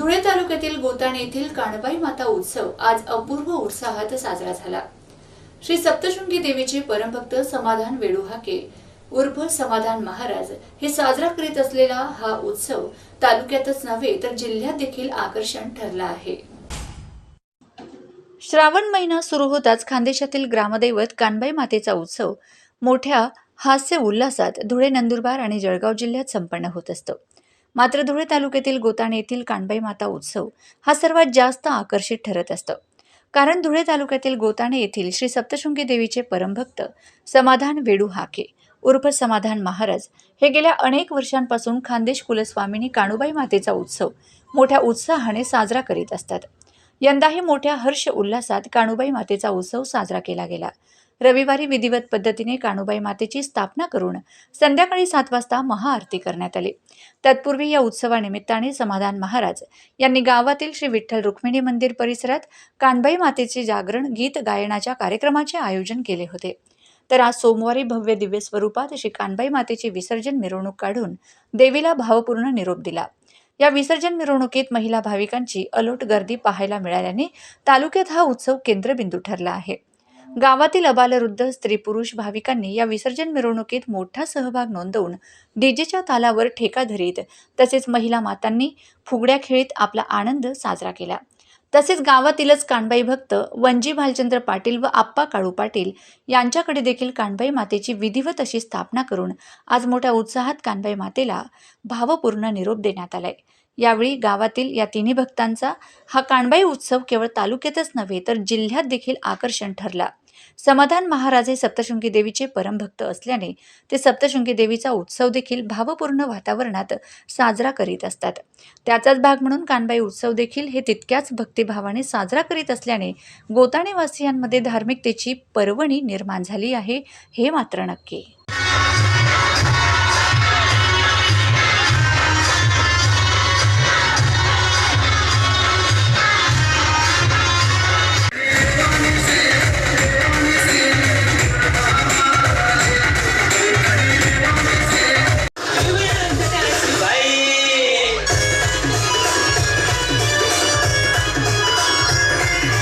धुळे तालुक्यातील गोताण येथील काणबाई माता उत्सव आज अपूर्व उत्साहात साजरा झाला। श्री सप्तशृंगी देवीचे परमभक्त समाधान वेडुहाके उर्फ समाधान महाराज हे साजरा करीत असलेला हा उत्सव तालुक्यातच नव्हे तर जिल्ह्यात देखील आकर्षण ठरला आहे। श्रावण महिना सुरू होताच खानदेशातील ग्रामदैवत कानबाई मातेचा उत्सव मोठ्या हास्य उल्हासात धुळे, नंदुरबार आणि जळगाव जिल्ह्यात संपन्न होत असतो। मात्र धुळे तालुक्यातील गोताण येथील कानबाई माता उत्सव हा सर्वात जास्त आकर्षित ठरत असतो। कारण धुळे तालुक्यातील गोताण येथील श्री सप्तशृंगी देवीचे परमभक्त समाधान वेडुहाके उर्फ समाधान महाराज हे गेल्या अनेक वर्षांपासून खानदेश कुलस्वामिनी काणूबाई मातेचा उत्सव मोठ्या उत्साहाने साजरा करीत असतात। यंदाही मोठ्या हर्ष उल्हासात काणूबाई मातेचा उत्सव साजरा केला गेला। रविवारी विधिवत पद्धतीने काणूबाई मातेची स्थापना करून संध्याकाळी 7 वाजता महाआरती करण्यात आली। तत्पूर्वी या उत्सवानिमित्ताने समाधान महाराज यांनी गावातील श्री विठ्ठल रुक्मिणी मंदिर परिसरात कानबाई मातेचे जागरण गीत गायनाच्या कार्यक्रमाचे आयोजन केले होते। तर आज सोमवारी भव्य दिव्य स्वरूपात श्री कानबाई मातेची विसर्जन मिरवणूक काढून देवीला भावपूर्ण निरोप दिला। या विसर्जन मिरवणुकीत महिला भाविकांची अलोट गर्दी पाहायला मिळाल्याने तालुक्यात हा उत्सव केंद्रबिंदू ठरला आहे। गावातील अबालवृद्ध स्त्री पुरुष भाविकांनी या विसर्जन मिरवणुकीत मोठा सहभाग नोंदवून डीजेच्या तालावर ठेका धरीत तसेच महिला मातांनी फुगड्या खेळीत आपला आनंद साजरा केला। तसेच गावातीलच कानबाई भक्त वंजी भालचंद्र पाटील व आप्पा काळू पाटील यांच्याकडे देखील कानबाई मातेची विधिवत अशी स्थापना करून आज मोठ्या उत्साहात कानबाई मातेला भावपूर्ण निरोप देण्यात आलाय। यावेळी गावातील या तिन्ही भक्तांचा हा कानबाई उत्सव केवळ तालुक्यातच नव्हे तर जिल्ह्यात देखील आकर्षण ठरला। समाधान महाराज हे सप्तशृंगी देवीचे परमभक्त असल्याने ते सप्तशृंगी देवीचा उत्सव देखील भावपूर्ण वातावरणात साजरा करीत असतात। त्याचाच भाग म्हणून कानबाई उत्सव देखील हे तितक्याच भक्तिभावाने साजरा करीत असल्याने गोताणेवासियांमध्ये धार्मिकतेची पर्वणी निर्माण झाली आहे, हे मात्र नक्की।